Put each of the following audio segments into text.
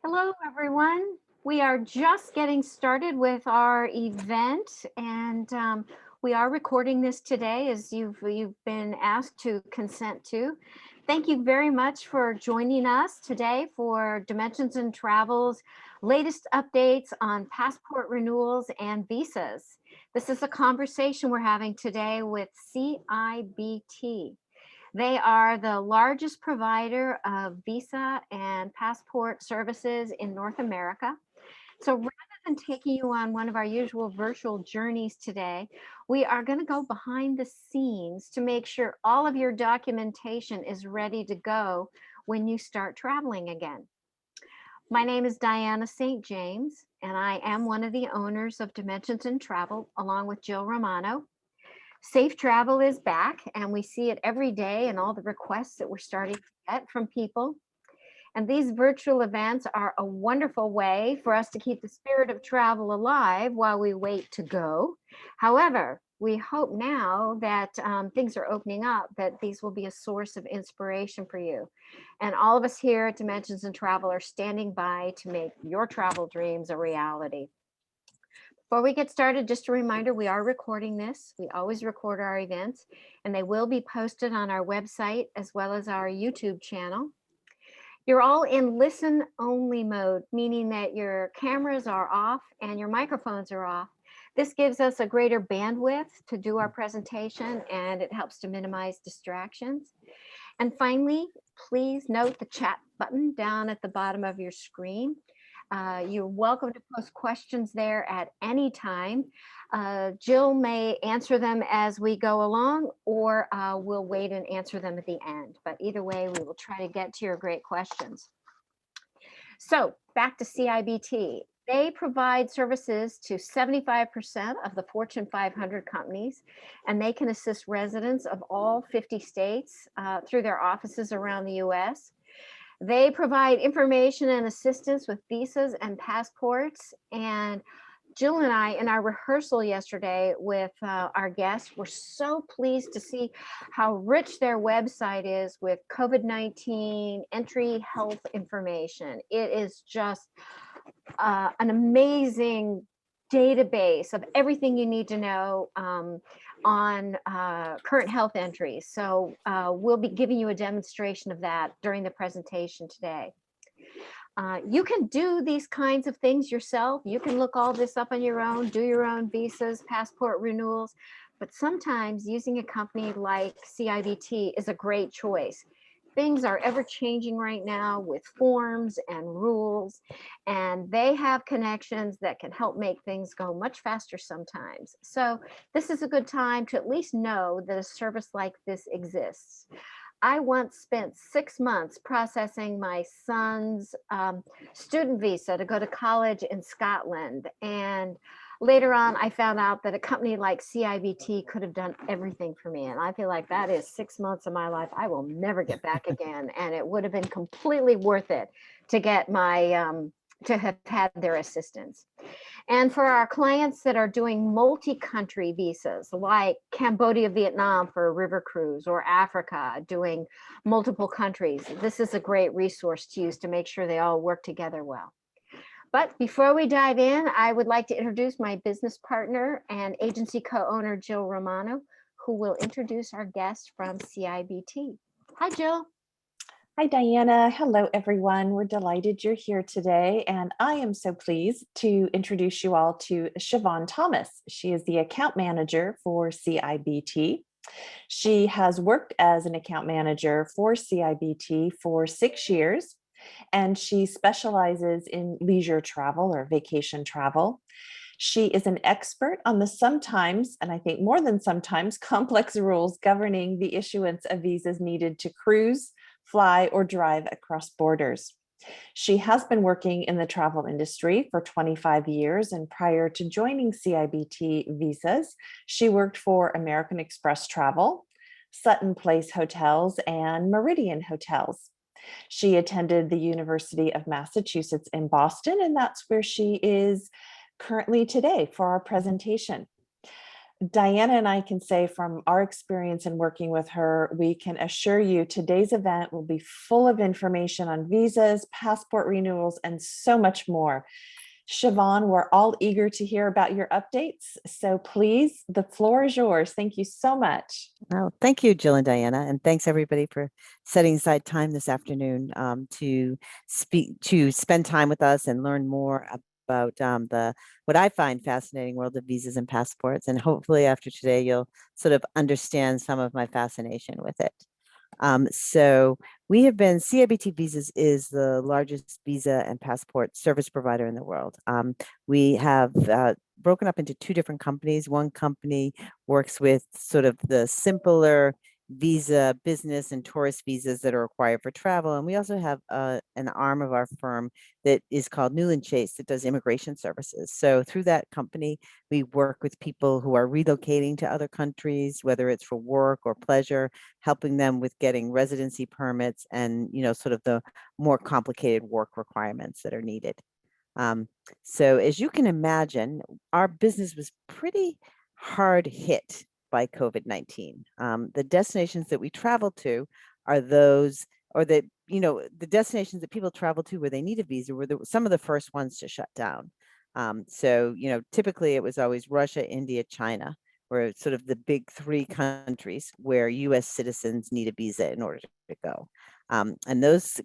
Hello, everyone. We are just getting started with our event, and we are recording this today as you've been asked to consent to. Thank you very much for joining us today for Dimensions and Travel's latest updates on passport renewals and visas. This is a conversation we're having today with CIBT. They are the largest provider of visa and passport services in North America. So rather than taking you on one of our usual virtual journeys today, we are going to go behind the scenes to make sure all of your documentation is ready to go when you start traveling again. My name is Diana St. James, and I am one of the owners of Dimensions and Travel, along with Jill Romano. Safe travel is back, and we see it every day in all the requests that we're starting to get from people. And these virtual events are a wonderful way for us to keep the spirit of travel alive while we wait to go. However, we hope now that things are opening up, that these will be a source of inspiration for you. And all of us here at Dimensions and Travel are standing by to make your travel dreams a reality. Before we get started, just a reminder, we are recording this. We always record our events, and they will be posted on our website as well as our YouTube channel. You're all in listen only mode, meaning that your cameras are off and your microphones are off. This gives us a greater bandwidth to do our presentation, and it helps to minimize distractions. And finally, please note the chat button down at the bottom of your screen. You're welcome to post questions there at any time. Jill may answer them as we go along, or we'll wait and answer them at the end. But either way, we will try to get to your great questions. So back to CIBT. They provide services to 75% of the Fortune 500 companies, and they can assist residents of all 50 states through their offices around the US. They provide information and assistance with visas and passports. And Jill and I, in our rehearsal yesterday with our guests, were so pleased to see how rich their website is with COVID-19 entry health information. It is just an amazing database of everything you need to know on current health entries. So we'll be giving you a demonstration of that during the presentation today. You can do these kinds of things yourself. You can look all this up on your own, do your own visas, passport renewals, but sometimes using a company like CIBT is a great choice. Things are ever changing right now with forms and rules, and they have connections that can help make things go much faster sometimes. So this is a good time to at least know that a service like this exists. I once spent 6 months processing my son's student visa to go to college in Scotland. And later on, I found out that a company like CIBT could have done everything for me. And I feel like that is 6 months of my life I will never get back again. And it would have been completely worth it to get my, to have had their assistance. And for our clients that are doing multi-country visas, like Cambodia, Vietnam for a river cruise, or Africa doing multiple countries, this is a great resource to use to make sure they all work together well. But before we dive in, I would like to introduce my business partner and agency co-owner, Jill Romano, who will introduce our guest from CIBT. Hi, Jill. Hi, Diana. Hello, everyone. We're delighted you're here today. And I am so pleased to introduce you all to Siobhan Thomas. She is the account manager for CIBT. She has worked as an account manager for CIBT for 6 years, and she specializes in leisure travel or vacation travel. She is an expert on the sometimes, and I think more than sometimes, complex rules governing the issuance of visas needed to cruise, fly, or drive across borders. She has been working in the travel industry for 25 years, and prior to joining CIBT Visas, she worked for American Express Travel, Sutton Place Hotels, and Meridian Hotels. She attended the University of Massachusetts in Boston, and that's where she is currently today for our presentation. Diana and I can say from our experience in working with her, we can assure you today's event will be full of information on visas, passport renewals, and so much more. Siobhan, we're all eager to hear about your updates. So please, the floor is yours. Thank you so much. Well, thank you, Jill and Diana, and thanks everybody for setting aside time this afternoon to spend time with us and learn more about the what I find fascinating world of visas and passports. And hopefully, after today, you'll sort of understand some of my fascination with it. So we have been, CIBT Visas is the largest visa and passport service provider in the world. We have broken up into two different companies. One company works with sort of the simpler visa, business and tourist visas that are required for travel. And we also have an arm of our firm that is called Newland Chase that does immigration services. So through that company, we work with people who are relocating to other countries, whether it's for work or pleasure, helping them with getting residency permits and, sort of the more complicated work requirements that are needed. So as you can imagine, our business was pretty hard hit by COVID-19. The destinations that we travel to are those, or that, the destinations that people travel to where they need a visa were some of the first ones to shut down. So, typically it was always Russia, India, China, were sort of the big three countries where US citizens need a visa in order to go. And those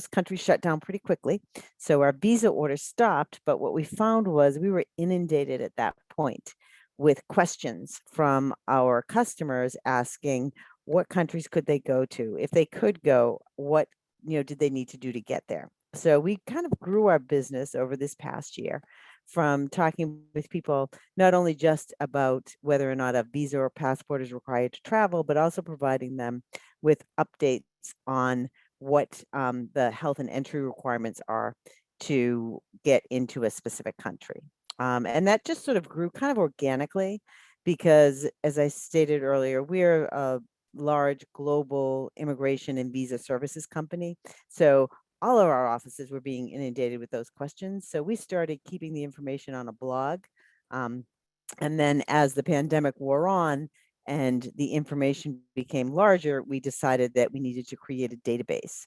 countries shut down pretty quickly. So our visa orders stopped, but what we found was we were inundated at that point with questions from our customers asking what countries could they go to? If they could go, what did they need to do to get there? So we kind of grew our business over this past year from talking with people not only just about whether or not a visa or passport is required to travel, but also providing them with updates on what the health and entry requirements are to get into a specific country. And that just sort of grew kind of organically because, as I stated earlier, we're a large global immigration and visa services company. So all of our offices were being inundated with those questions. So we started keeping the information on a blog. And then as the pandemic wore on and the information became larger, we decided that we needed to create a database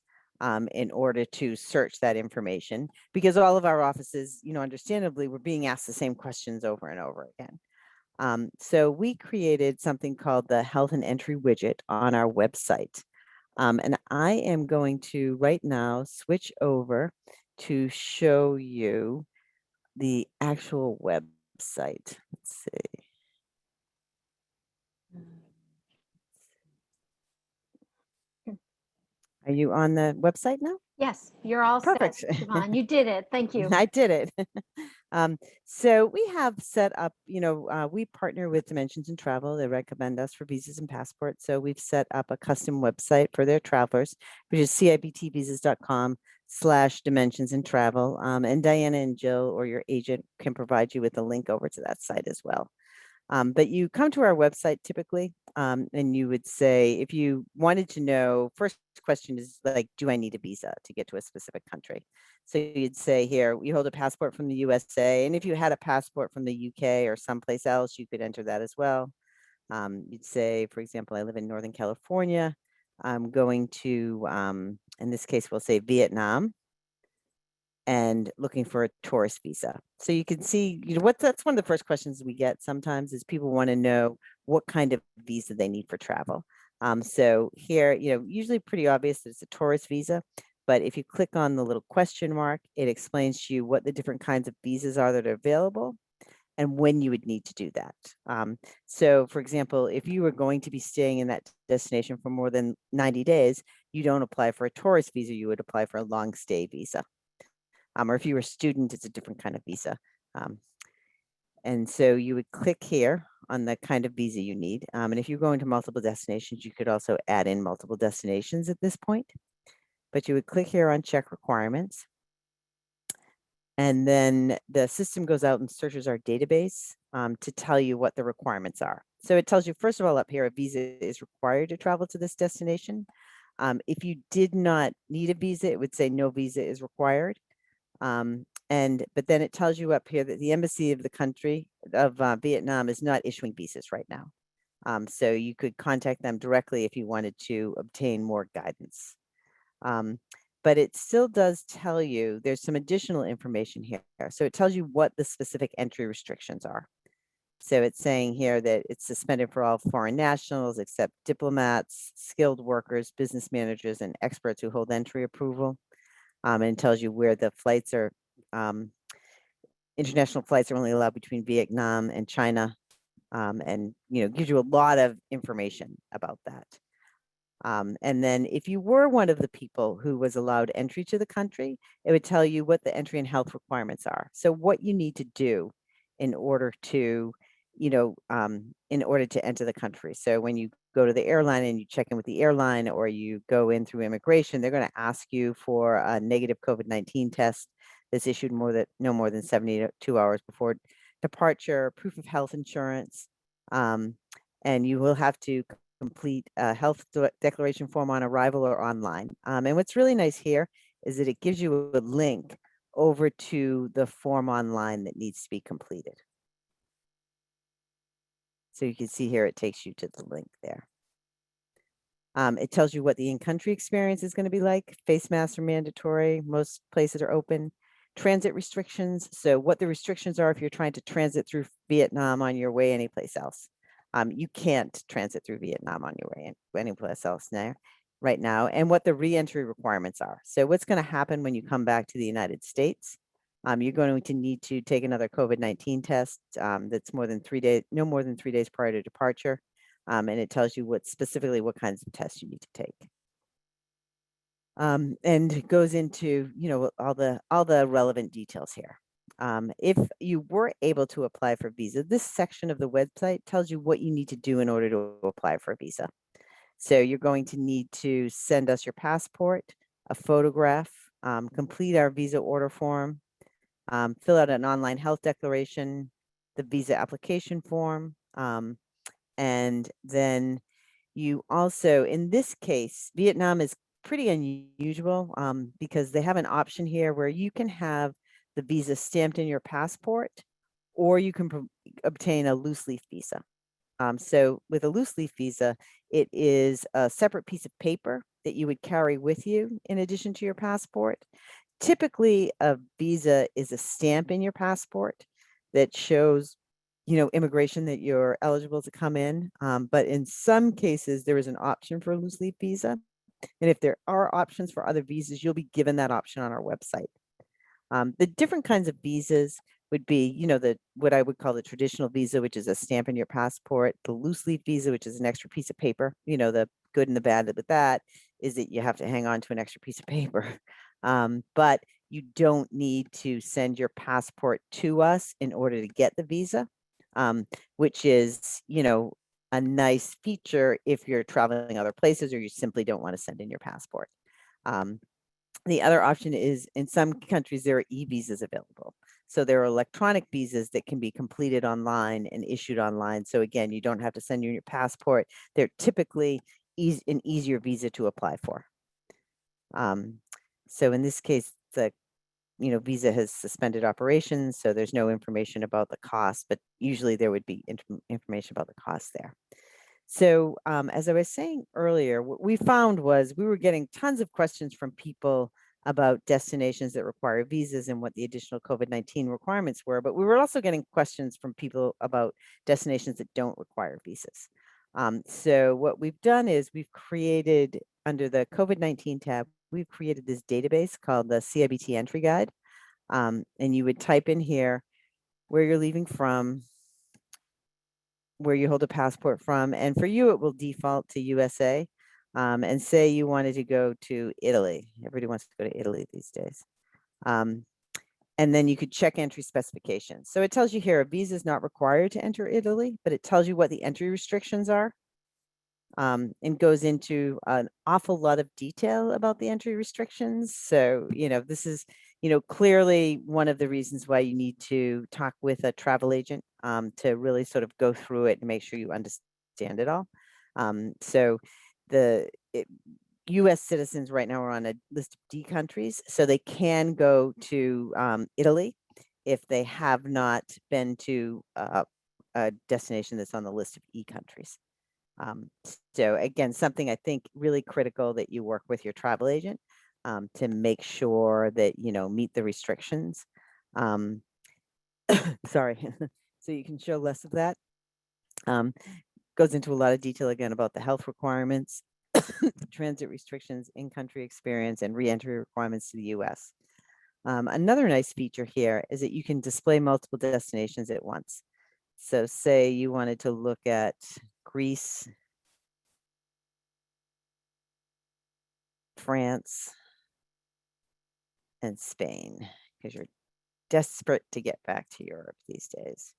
in order to search that information because all of our offices, understandably, were being asked the same questions over and over again. So we created something called the Health and Entry widget on our website. And I am going to right now switch over to show you the actual website. Let's see. Are you on the website now? Yes, you're all Perfect. set, Siobhan. You did it. Thank you. I did it. So we have set up, we partner with Dimensions in Travel. They recommend us for visas and passports. So we've set up a custom website for their travelers, which is cibtvisas.com/dimensions in travel. And Diana and Jill or your agent can provide you with a link over to that site as well. But you come to our website typically, and you would say, if you wanted to know, first question is like, do I need a visa to get to a specific country? So you'd say here, you hold a passport from the USA. And if you had a passport from the UK or someplace else, you could enter that as well. You'd say, for example, I live in Northern California. I'm going to, in this case, we'll say Vietnam, and looking for a tourist visa. So you can see, that's one of the first questions we get sometimes is people want to know what kind of visa they need for travel. So here, usually pretty obvious that it's a tourist visa, but if you click on the little question mark, it explains to you what the different kinds of visas are that are available and when you would need to do that. So for example, if you were going to be staying in that destination for more than 90 days, you don't apply for a tourist visa, you would apply for a long stay visa. Or if you were a student, it's a different kind of visa. And so you would click here on the kind of visa you need. And if you're going to multiple destinations, you could also add in multiple destinations at this point. But you would click here on check requirements. And then the system goes out and searches our database to tell you what the requirements are. So it tells you, first of all, up here, a visa is required to travel to this destination. If you did not need a visa, it would say no visa is required. But then it tells you up here that the embassy of the country of Vietnam is not issuing visas right now. So you could contact them directly if you wanted to obtain more guidance. But it still does tell you there's some additional information here. So it tells you what the specific entry restrictions are. So it's saying here that it's suspended for all foreign nationals except diplomats, skilled workers, business managers, and experts who hold entry approval. And it tells you where the flights are. International flights are only allowed between Vietnam and China, and gives you a lot of information about that. And then if you were one of the people who was allowed entry to the country, it would tell you what the entry and health requirements are. So what you need to do in order to, in order to enter the country. So when you go to the airline and you check in with the airline, or you go in through immigration, they're going to ask you for a negative COVID-19 test that's issued no more than 72 hours before departure, proof of health insurance, and you will have to complete a health declaration form on arrival or online. And what's really nice here is that it gives you a link over to the form online that needs to be completed. So you can see here, it takes you to the link there. It tells you what the in-country experience is going to be like. Face masks are mandatory. Most places are open. Transit restrictions. So what the restrictions are if you're trying to transit through Vietnam on your way anyplace else. You can't transit through Vietnam on your way anyplace else now, right now, and what the re-entry requirements are. So what's going to happen when you come back to the United States? You're going to need to take another COVID-19 test that's no more than 3 days prior to departure. And it tells you specifically what kinds of tests you need to take. And it goes into, all the relevant details here. If you were able to apply for a visa, this section of the website tells you what you need to do in order to apply for a visa. So you're going to need to send us your passport, a photograph, complete our visa order form, fill out an online health declaration, the visa application form, and then you also, in this case, Vietnam is pretty unusual because they have an option here where you can have the visa stamped in your passport, or you can obtain a loose leaf visa. So with a loose leaf visa, it is a separate piece of paper that you would carry with you in addition to your passport. Typically, a visa is a stamp in your passport that shows, immigration, that you're eligible to come in. But in some cases, there is an option for a loose leaf visa. And if there are options for other visas, you'll be given that option on our website. The different kinds of visas would be, what I would call the traditional visa, which is a stamp in your passport, the loose leaf visa, which is an extra piece of paper. The good and the bad with that is that you have to hang on to an extra piece of paper. But you don't need to send your passport to us in order to get the visa, which is, a nice feature if you're traveling other places or you simply don't want to send in your passport. The other option is, in some countries, there are e-visas available. So there are electronic visas that can be completed online and issued online. So again, you don't have to send in your passport. They're typically an easier visa to apply for. So in this case, the visa has suspended operations, so there's no information about the cost, but usually there would be information about the cost there. So as I was saying earlier, what we found was we were getting tons of questions from people about destinations that require visas and what the additional COVID-19 requirements were, but we were also getting questions from people about destinations that don't require visas. So what we've done is we've created, under the COVID-19 tab, we've created this database called the CIBT Entry Guide. And you would type in here where you're leaving from, where you hold a passport from, and for you, it will default to USA. And say you wanted to go to Italy. Everybody wants to go to Italy these days. And then you could check entry specifications. So it tells you here, a visa is not required to enter Italy, but it tells you what the entry restrictions are. And goes into an awful lot of detail about the entry restrictions. So, this is, clearly one of the reasons why you need to talk with a travel agent to really sort of go through it and make sure you understand it all. So US citizens right now are on a list of D countries, so they can go to Italy if they have not been to a destination that's on the list of E countries. So again, something I think really critical that you work with your travel agent to make sure that, meet the restrictions. Sorry, so you can show less of that. Goes into a lot of detail again about the health requirements, transit restrictions, in-country experience, and re-entry requirements to the US. Another nice feature here is that you can display multiple destinations at once. So say you wanted to look at Greece, France, and Spain, because you're desperate to get back to Europe these days.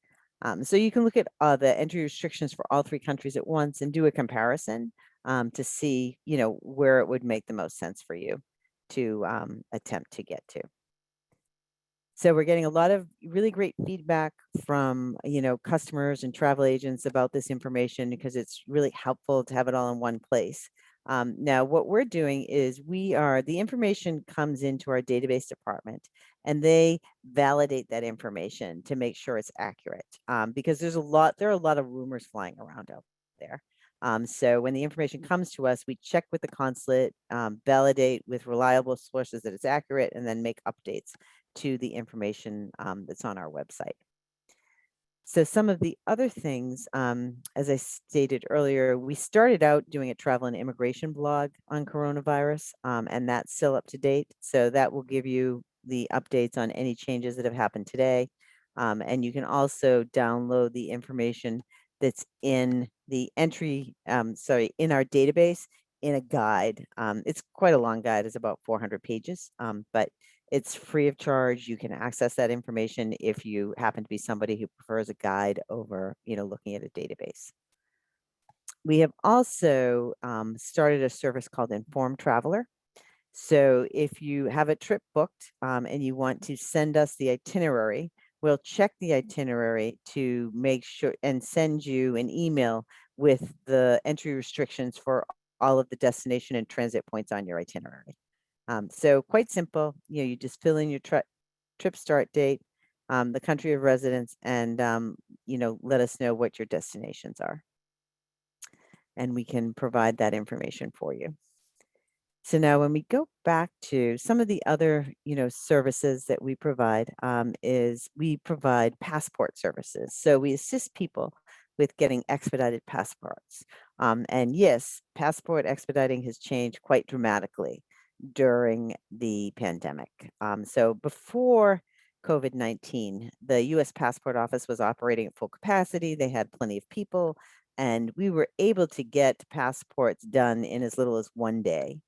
So you can look at the entry restrictions for all three countries at once and do a comparison to see, where it would make the most sense for you to attempt to get to. So we're getting a lot of really great feedback from, customers and travel agents about this information because it's really helpful to have it all in one place. Now, what we're doing is the information comes into our database department and they validate that information to make sure it's accurate because there are a lot of rumors flying around out there. So when the information comes to us, we check with the consulate, validate with reliable sources that it's accurate, and then make updates to the information that's on our website. So some of the other things, as I stated earlier, we started out doing a travel and immigration blog on coronavirus, and that's still up to date. So that will give you the updates on any changes that have happened today. And you can also download the information that's in the in our database in a guide. It's quite a long guide, it's about 400 pages, but it's free of charge. You can access that information if you happen to be somebody who prefers a guide over, looking at a database. We have also started a service called Informed Traveler. So if you have a trip booked and you want to send us the itinerary, we'll check the itinerary to make sure and send you an email with the entry restrictions for all of the destination and transit points on your itinerary. So quite simple, you just fill in your trip start date, the country of residence, and, let us know what your destinations are. And we can provide that information for you. So now when we go back to some of the other, services that we provide is we provide passport services. So we assist people with getting expedited passports. And yes, passport expediting has changed quite dramatically during the pandemic. So before COVID-19, the US Passport Office was operating at full capacity. They had plenty of people, and we were able to get passports done in as little as one day.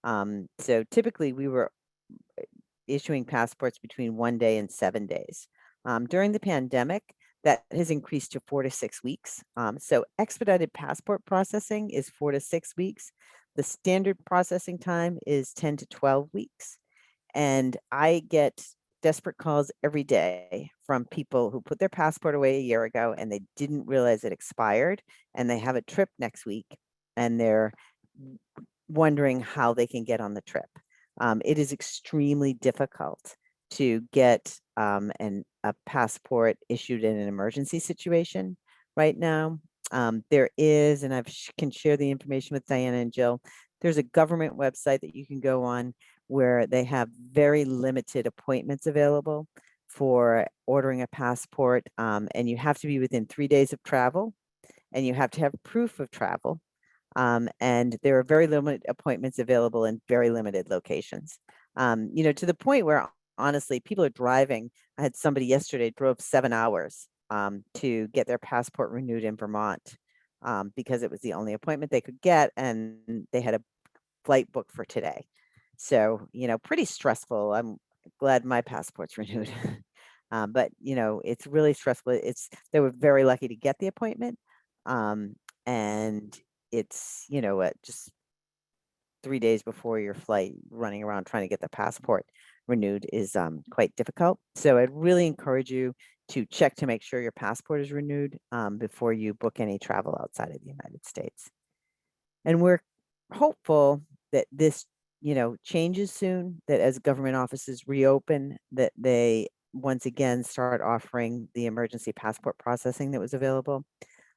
So typically we were issuing passports between 1 day and 7 days. During the pandemic, that has increased to 4 to 6 weeks. So expedited passport processing is 4 to 6 weeks. The standard processing time is 10 to 12 weeks. And I get desperate calls every day from people who put their passport away a year ago and they didn't realize it expired and they have a trip next week and they're wondering how they can get on the trip. It is extremely difficult to get a passport issued in an emergency situation right now. There is, and I can share the information with Diana and Jill, there's a government website that you can go on where they have very limited appointments available for ordering a passport. And you have to be within 3 days of travel and you have to have proof of travel. And there are very limited appointments available in very limited locations. To the point where honestly, people are driving. I had somebody yesterday drove 7 hours to get their passport renewed in Vermont because it was the only appointment they could get and they had a flight booked for today. So, pretty stressful. I'm glad my passport's renewed. But, it's really stressful. They were very lucky to get the appointment. And it's, just 3 days before your flight, running around trying to get the passport renewed is quite difficult. So I'd really encourage you to check to make sure your passport is renewed before you book any travel outside of the United States. And we're hopeful that this, changes soon, that as government offices reopen, that they once again start offering the emergency passport processing that was available.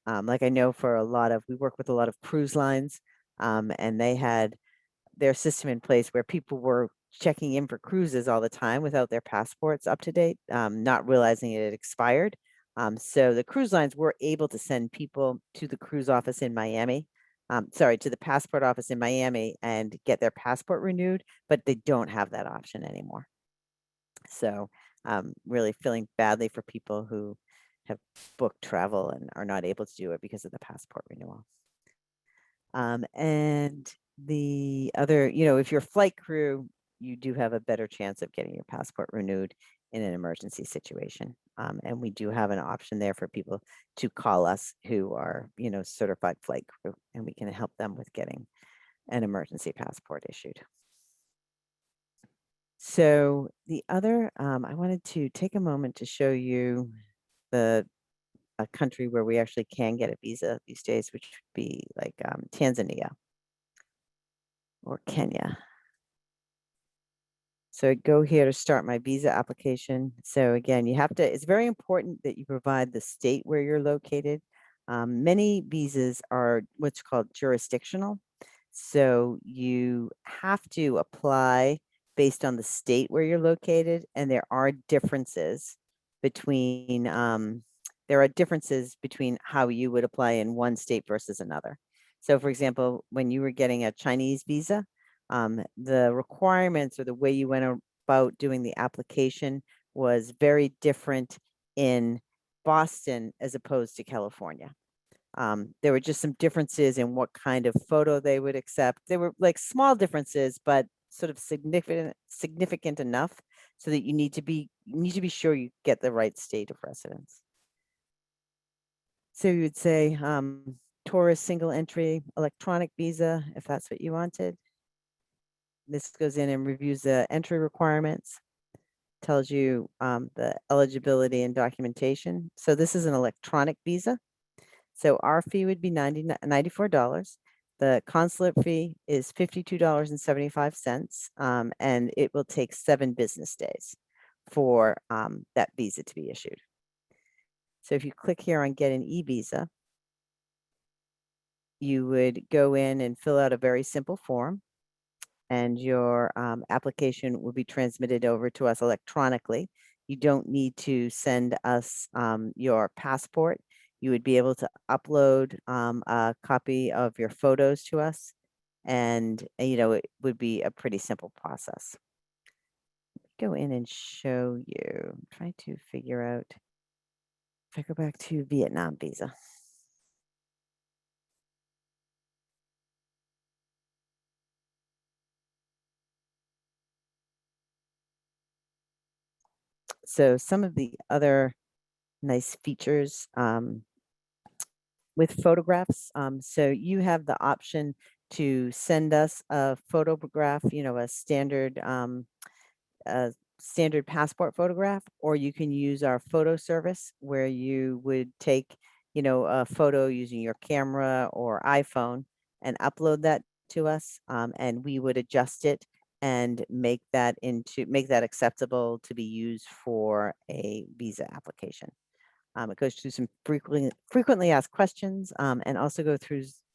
Like I know for we work with a lot of cruise lines, and they had their system in place where people were checking in for cruises all the time without their passports up to date, not realizing it had expired. So the cruise lines were able to send people to the cruise office in Miami, to the passport office in Miami and get their passport renewed, but they don't have that option anymore. So really feeling badly for people who have booked travel and are not able to do it because of the passport renewal. And the other, if you're flight crew, you do have a better chance of getting your passport renewed in an emergency situation. And we do have an option there for people to call us who are, certified flight crew, and we can help them with getting an emergency passport issued. So the other, I wanted to take a moment to show you a country where we actually can get a visa these days, which would be like Tanzania or Kenya. So I go here to start my visa application. So again, it's very important that you provide the state where you're located. Many visas are what's called jurisdictional. So you have to apply based on the state where you're located, and there are differences between how you would apply in one state versus another. So for example, when you were getting a Chinese visa, the requirements or the way you went about doing the application was very different in Boston as opposed to California. There were just some differences in what kind of photo they would accept. They were like small differences, but sort of significant enough so that you need to be sure you get the right state of residence. So you would say tourist single entry electronic visa, if that's what you wanted. This goes in and reviews the entry requirements, tells you the eligibility and documentation. So this is an electronic visa. So our fee would be $94. The consulate fee is $52.75, and it will take 7 business days for that visa to be issued. So if you click here on Get an e-visa, you would go in and fill out a very simple form, and your application will be transmitted over to us electronically. You don't need to send us your passport. You would be able to upload a copy of your photos to us, and it would be a pretty simple process. Go in and show you. I'm trying to figure out if I go back to Vietnam visa. So some of the other nice features with photographs. So you have the option to send us a photograph, a standard passport photograph, or you can use our photo service where you would take, a photo using your camera or iPhone and upload that to us, and we would adjust it and make that acceptable to be used for a visa application. It goes through some frequently asked questions, and also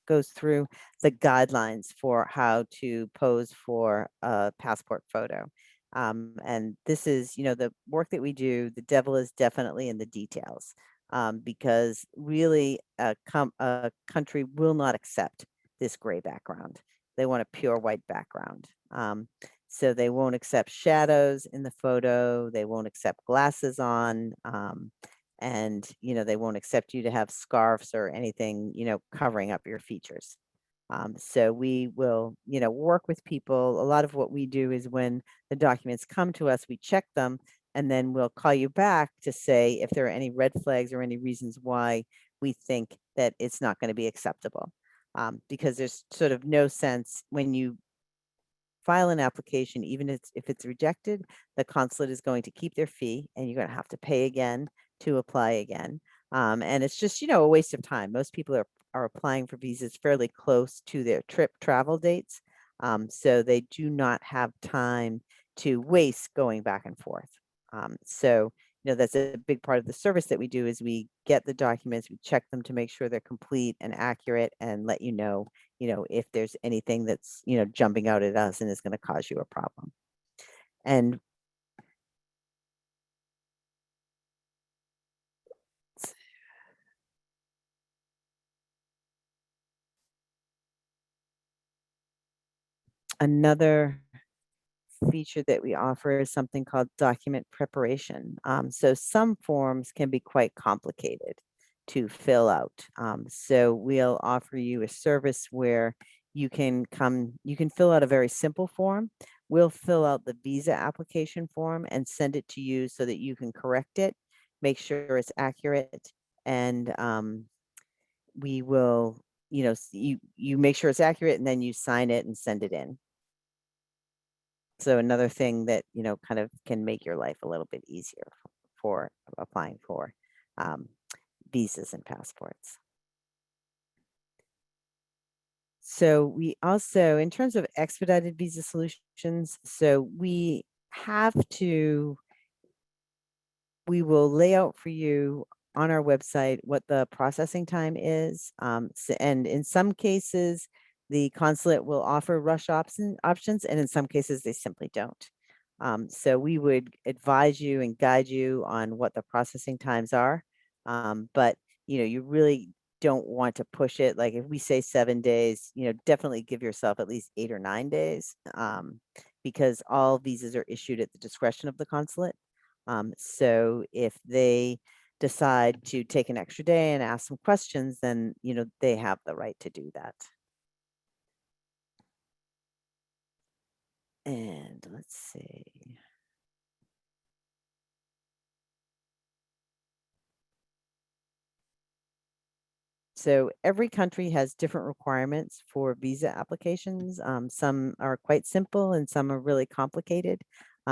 goes through the guidelines for how to pose for a passport photo. And this is, the work that we do, the devil is definitely in the details, because really a country will not accept this gray background. They want a pure white background. So they won't accept shadows in the photo. They won't accept glasses on. And they won't accept you to have scarves or anything covering up your features. So we will work with people. A lot of what we do is when the documents come to us, we check them, and then we'll call you back to say if there are any red flags or any reasons why we think that it's not going to be acceptable, because there's sort of no sense when you file an application, even if it's rejected, the consulate is going to keep their fee and you're going to have to pay again to apply again. And it's just, a waste of time. Most people are applying for visas fairly close to their travel dates. So they do not have time to waste going back and forth. So, that's a big part of the service that we do is we get the documents, we check them to make sure they're complete and accurate and let if there's anything that's, jumping out at us and is going to cause you a problem. And another feature that we offer is something called document preparation. So some forms can be quite complicated to fill out. So we'll offer you a service where you can fill out a very simple form. We'll fill out the visa application form and send it to you so that you can correct it, make sure it's accurate, and we will, you make sure it's accurate and then you sign it and send it in. So another thing that, kind of can make your life a little bit easier for applying for visas and passports. So we also, in terms of expedited visa solutions, so we will lay out for you on our website what the processing time is. And in some cases, the consulate will offer rush options, and in some cases, they simply don't. So we would advise you and guide you on what the processing times are. But, you really don't want to push it. Like if we say 7 days, definitely give yourself at least 8 or 9 days because all visas are issued at the discretion of the consulate. So if they decide to take an extra day and ask some questions, then, they have the right to do that. And let's see. So every country has different requirements for visa applications. Some are quite simple and some are really complicated.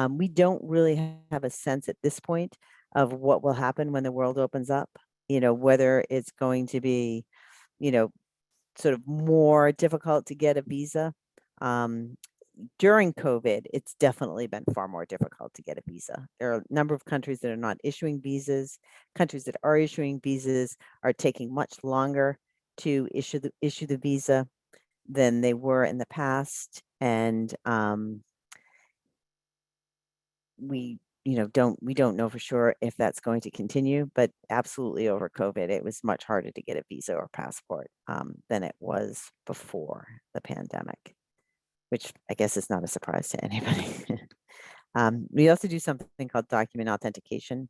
We don't really have a sense at this point of what will happen when the world opens up, whether it's going to be, sort of more difficult to get a visa. During COVID, it's definitely been far more difficult to get a visa. There are a number of countries that are not issuing visas. Countries that are issuing visas are taking much longer to issue the visa than they were in the past. And we don't know for sure if that's going to continue, but absolutely over COVID, it was much harder to get a visa or passport than it was before the pandemic, which I guess is not a surprise to anybody. We also do something called document authentication.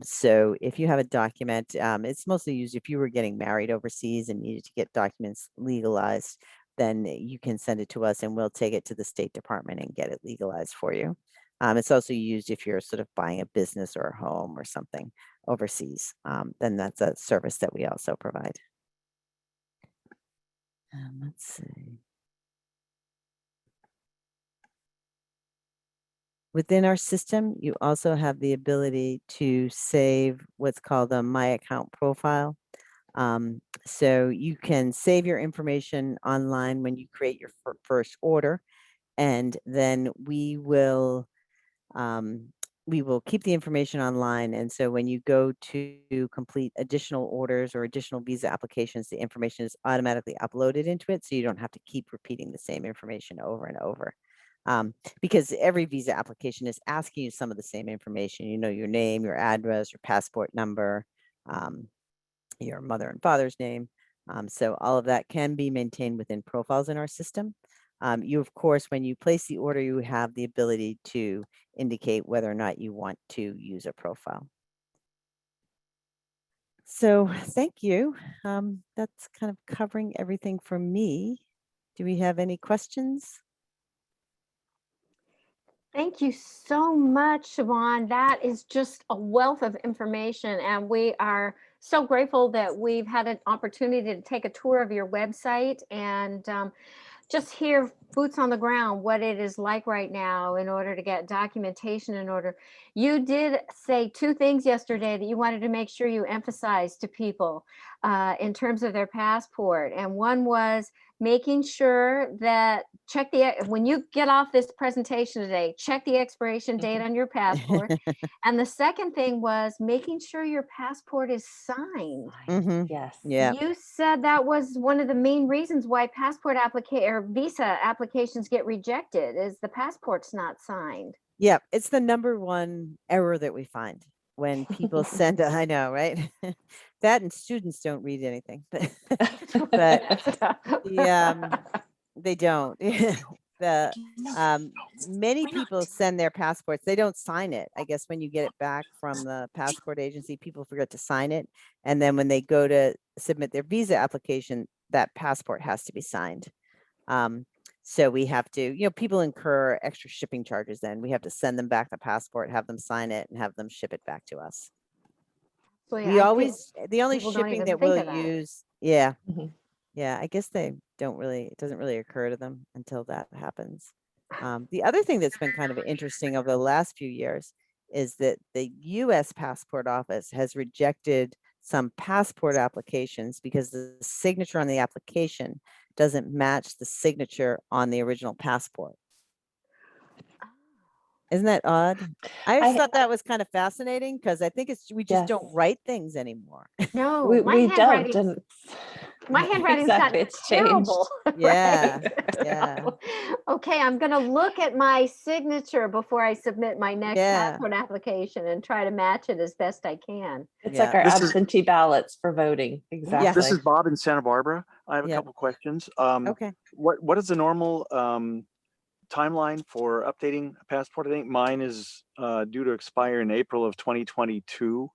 So if you have a document, it's mostly used if you were getting married overseas and needed to get documents legalized, then you can send it to us and we'll take it to the State Department and get it legalized for you. It's also used if you're sort of buying a business or a home or something overseas. Then that's a service that we also provide. Let's see. Within our system, you also have the ability to save what's called a My Account profile. So you can save your information online when you create your first order, and then we will keep the information online. And so when you go to complete additional orders or additional visa applications, the information is automatically uploaded into it, so you don't have to keep repeating the same information over and over. Because every visa application is asking you some of the same information, your name, your address, your passport number, your mother and father's name. So all of that can be maintained within profiles in our system. You, of course, when you place the order, you have the ability to indicate whether or not you want to use a profile. So thank you. That's kind of covering everything for me. Do we have any questions? Thank you so much, Siobhan. That is just a wealth of information, and we are so grateful that we've had an opportunity to take a tour of your website and just hear boots on the ground what it is like right now in order to get documentation in order. You did say 2 things yesterday that you wanted to make sure you emphasized to people in terms of their passport, and one was making sure that when you get off this presentation today, check the expiration date on your passport. And the second thing was making sure your passport is signed. Mhm. Yes. Yeah. You said that was one of the main reasons why passport or visa applications get rejected, is the passport's not signed. Yeah, it's the number one error that we find when people send I know, right? That and students don't read anything, but they don't. The many people send their passports, they don't sign it. I guess when you get it back from the passport agency, people forget to sign it. And then when they go to submit their visa application, that passport has to be signed. So we have to, people incur extra shipping charges then. We have to send them back the passport, have them sign it, and have them ship it back to us. So The only people don't shipping even that think we'll of that. use, yeah. Mhm. Yeah, I guess it doesn't really occur to them until that happens. The other thing that's been kind of interesting over the last few years is that the US Passport Office has rejected some passport applications because the signature on the application doesn't match the signature on the original passport. Isn't that odd? I always I- thought that was kind of fascinating because I think we just don't Yes. write things anymore. No, We my don't. handwriting's And my handwriting's exactly, gotten it's terrible. changed. Yeah, right? yeah. So, okay, I'm gonna look at my signature before I submit my next Yeah. passport application and try to match it as best I can. It's Yeah. like our This is- absentee ballots for voting. Exactly. This is Bob in Santa Barbara. I have a Yeah. couple questions. Okay. What is the normal timeline for updating a passport? I think mine is due to expire in April of 2022.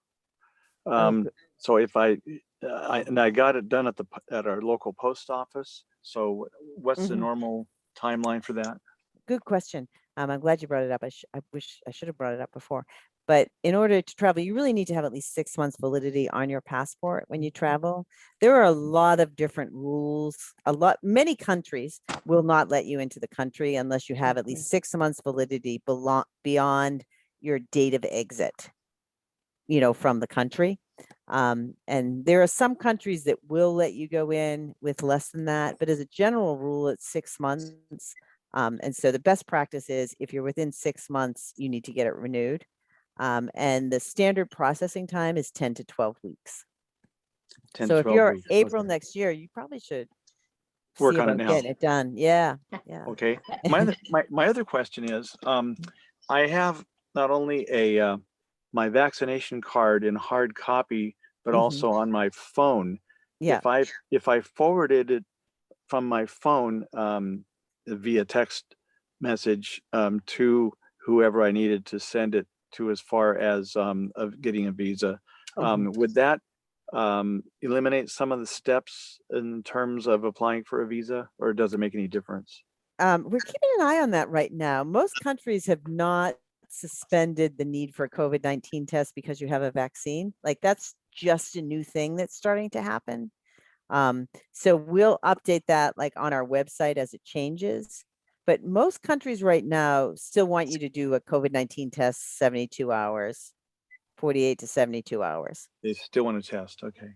So if I got it done at our local post office. So what's the Mhm. normal timeline for that? Good question. I'm glad you brought it up. I wish I should have brought it up before. But in order to travel, you really need to have at least 6 months validity on your passport when you travel. There are a lot of different rules. Many countries will not let you into the country unless you have at least 6 months validity beyond your date of exit, from the country. And there are some countries that will let you go in with less than that, but as a general rule, it's 6 months. And so the best practice is if you're within 6 months, you need to get it renewed. And the standard processing time is 10 to 12 weeks. 10 So to if 12 you're weeks. April Okay. next year, you probably should Work see on it about now. getting it done. Yeah. Yeah. Okay. My other question is, I have not only my vaccination card in hard copy, but Mhm. also on my phone. Yeah. If I forwarded it from my phone via text message to whoever I needed to send it to, as far as of getting a visa, would that eliminate some of the steps in terms of applying for a visa, or does it make any difference? We're keeping an eye on that right now. Most countries have not suspended the need for a COVID-19 test because you have a vaccine. Like that's just a new thing that's starting to happen. So we'll update that like on our website as it changes. But most countries right now still want you to do a COVID-19 test 72 hours, 48 to 72 hours. They still want to test. Okay.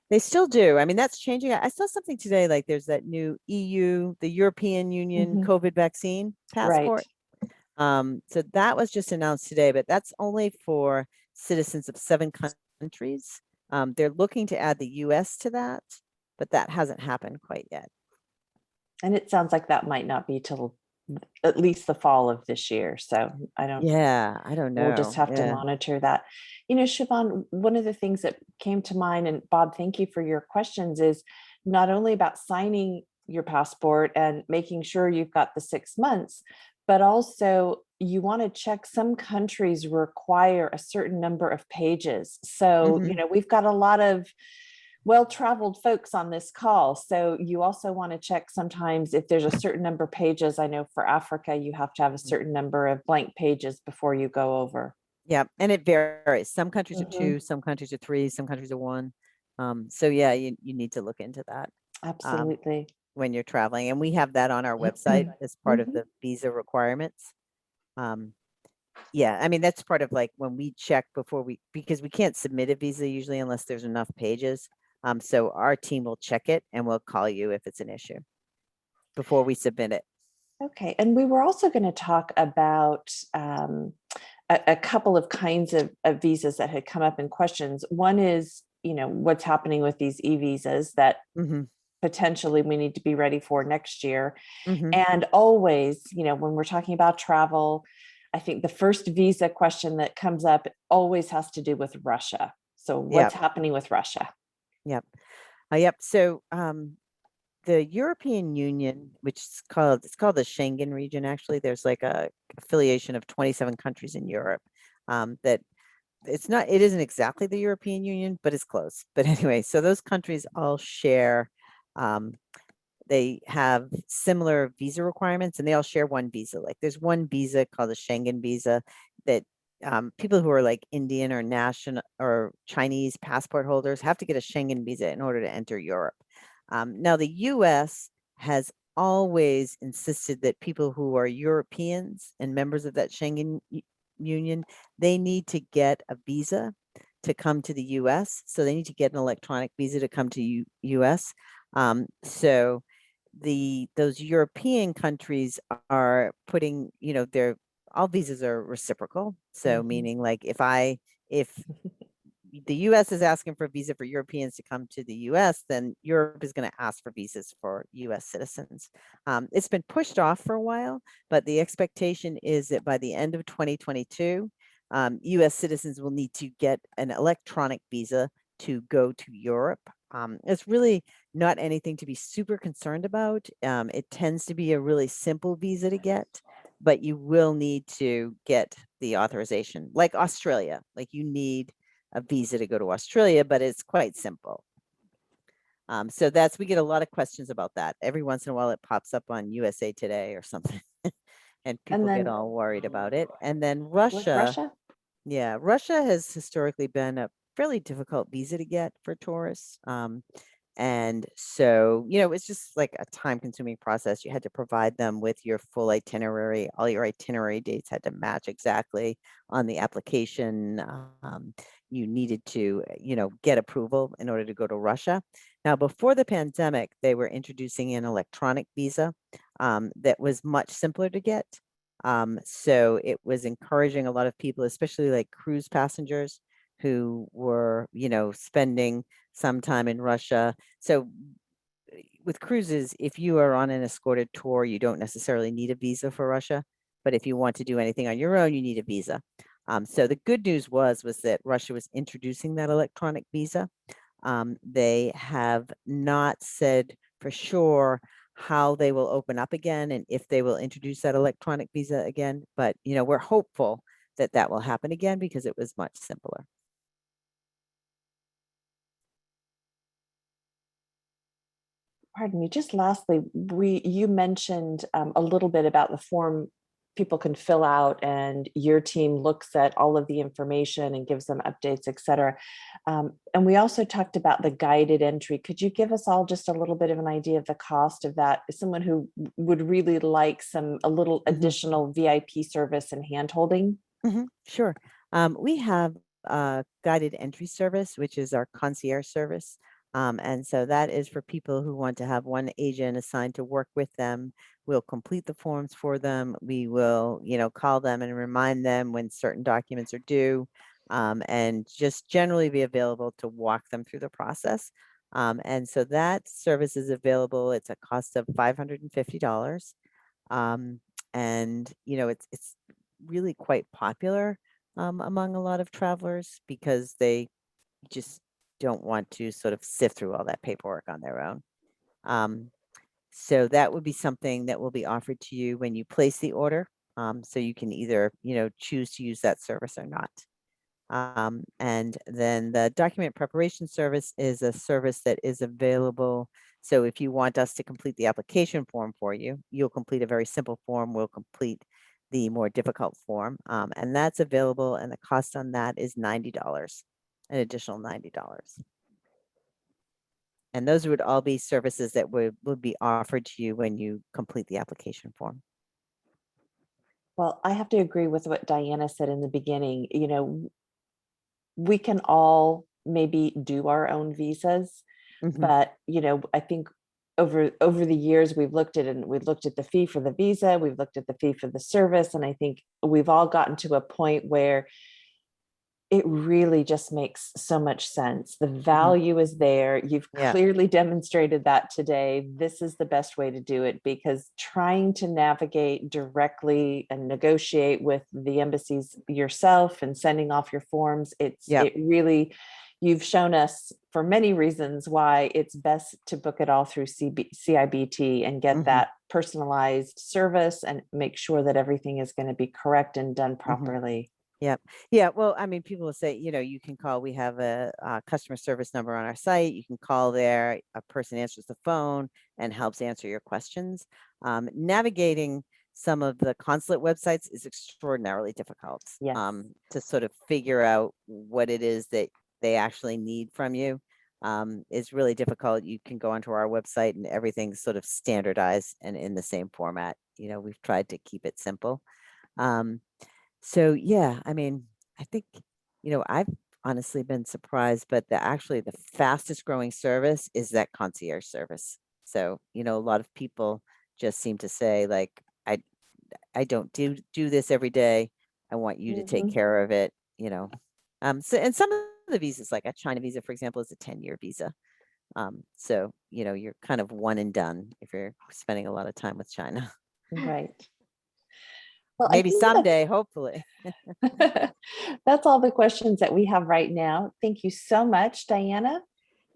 They still do. I mean, that's changing. I saw something today, like there's that new EU, the European Union Mhm. COVID vaccine passport. So that was just announced today, but that's only for citizens of 7 countries. They're looking to add the US to that, but that hasn't happened quite yet. And it sounds like that might not be till at least the fall of this year. So I don't know. We'll just have to monitor that. Siobhan, one of the things that came to mind, and Bob, thank you for your questions, is not only about signing your passport and making sure you've got the 6 months, but also you want to check, some countries require a certain number of pages. So, we've got a lot of well-traveled folks on this call. So you also want to check sometimes if there's a certain number of pages. I know for Africa, you have to have a certain number of blank pages before you go over. Yeah, and it varies. Some countries are Mhm. 2, some countries are 3, some countries are 1. So yeah, you need to look into that Absolutely. when you're traveling. And we have that on our website as part of the visa requirements. Yeah, I mean, that's part of like when we check because we can't submit a visa usually unless there's enough pages. So our team will check it and we'll call you if it's an issue. before we submit it. Okay, and we were also going to talk about a couple of kinds of visas that had come up in questions. One is, what's happening with these e-visas that Mm-hmm. potentially we need to be ready for next year. Mm-hmm. And always, when we're talking about travel, I think the first visa question that comes up always has to do with Russia. So what's happening with Russia? Yep. Yep. So the European Union, which is it's called the Schengen region, actually, there's like a affiliation of 27 countries in Europe that it isn't exactly the European Union, but it's close. But anyway, so those countries all share, they have similar visa requirements and they all share one visa. Like there's one visa called the Schengen visa that people who are like Indian or national or Chinese passport holders have to get a Schengen visa in order to enter Europe. Now the US has always insisted that people who are Europeans and members of that Schengen Union, they need to get a visa to come to the US. So they need to get an electronic visa to come to US. So those European countries are putting, all visas are reciprocal. So meaning like if the US is asking for a visa for Europeans to come to the US, then Europe is going to ask for visas for US citizens. It's been pushed off for a while, but the expectation is that by the end of 2022, US citizens will need to get an electronic visa to go to Europe. It's really not anything to be super concerned about. It tends to be a really simple visa to get, but you will need to get the authorization, like Australia. Like you need a visa to go to Australia, but it's quite simple. So we get a lot of questions about that. Every once in a while it pops up on USA Today or something and people get all worried about it. And then Russia, yeah, Russia has historically been a fairly difficult visa to get for tourists. And so, it's just like a time consuming process. You had to provide them with your full itinerary. All your itinerary dates had to match exactly on the application. You needed to, get approval in order to go to Russia. Now, before the pandemic, they were introducing an electronic visa that was much simpler to get. So it was encouraging a lot of people, especially like cruise passengers who were, spending some time in Russia. So with cruises, if you are on an escorted tour, you don't necessarily need a visa for Russia. But if you want to do anything on your own, you need a visa. So the good news was that Russia was introducing that electronic visa. They have not said for sure how they will open up again and if they will introduce that electronic visa again. But, we're hopeful that that will happen again because it was much simpler. Pardon me, just lastly, you mentioned a little bit about the form people can fill out and your team looks at all of the information and gives them updates, et cetera. And we also talked about the guided entry. Could you give us all just a little bit of an idea of the cost of that? Someone who would really like a little additional VIP service and hand-holding? Sure. We have a guided entry service, which is our concierge service. And so that is for people who want to have one agent assigned to work with them. We'll complete the forms for them. We will, call them and remind them when certain documents are due, and just generally be available to walk them through the process. And so that service is available. It's a cost of $550. And, it's really quite popular among a lot of travelers because they just don't want to sort of sift through all that paperwork on their own. So that would be something that will be offered to you when you place the order. So you can either, choose to use that service or not. And then the document preparation service is a service that is available. So if you want us to complete the application form for you, you'll complete a very simple form. We'll complete the more difficult form. And that's available. And the cost on that is $90, an additional $90. And those would all be services that would be offered to you when you complete the application form. Well, I have to agree with what Diana said in the beginning. We can all maybe do our own visas, but, I think over the years, we've looked at it, and we've looked at the fee for the visa, we've looked at the fee for the service. And I think we've all gotten to a point where it really just makes so much sense. The value is there. You've Yeah. clearly demonstrated that today. This is the best way to do it, because trying to navigate directly and negotiate with the embassies yourself and sending off your forms, Yeah. it really, you've shown us for many reasons why it's best to book it all through CIBT and get that personalized service and make sure that everything is going to be correct and done properly. Yep. Yeah. Well, I mean, people will say, you can call. We have a customer service number on our site. You can call there. A person answers the phone and helps answer your questions. Navigating some of the consulate websites is extraordinarily difficult. Yes. To sort of figure out what it is that they actually need from you is really difficult. You can go onto our website and everything's sort of standardized and in the same format. We've tried to keep it simple. So yeah, I mean, I think, I've honestly been surprised, but actually the fastest growing service is that concierge service. So, a lot of people just seem to say like, I don't do this every day. I want you to take care of it, So, and some of the visas, like a China visa, for example, is a 10-year visa. So, you're kind of one and done if you're spending a lot of time with China. Right. Well, Maybe someday, hopefully. That's all the questions that we have right now. Thank you so much, Diana.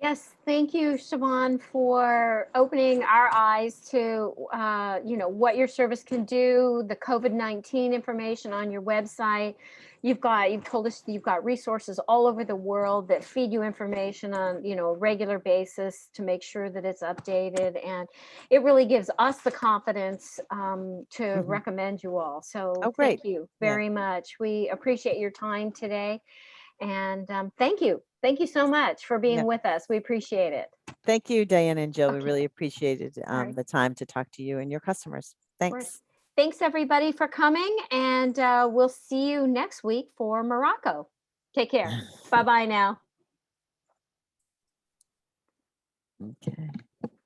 Yes, thank you, Siobhan, for opening our eyes to, what your service can do, the COVID-19 information on your website. You've told us that you've got resources all over the world that feed you information on, a regular basis to make sure that it's updated. And it really gives us the confidence to recommend you all. So great. Thank you very much. We appreciate your time today. And thank you. Thank you so much for being with us. We appreciate it. Thank you, Diana and Jill. We Okay. really appreciated right. the time to talk to you and your customers. Thanks. Thanks, everybody, for coming. And we'll see you next week for Morocco. Take care. Bye-bye now. Okay.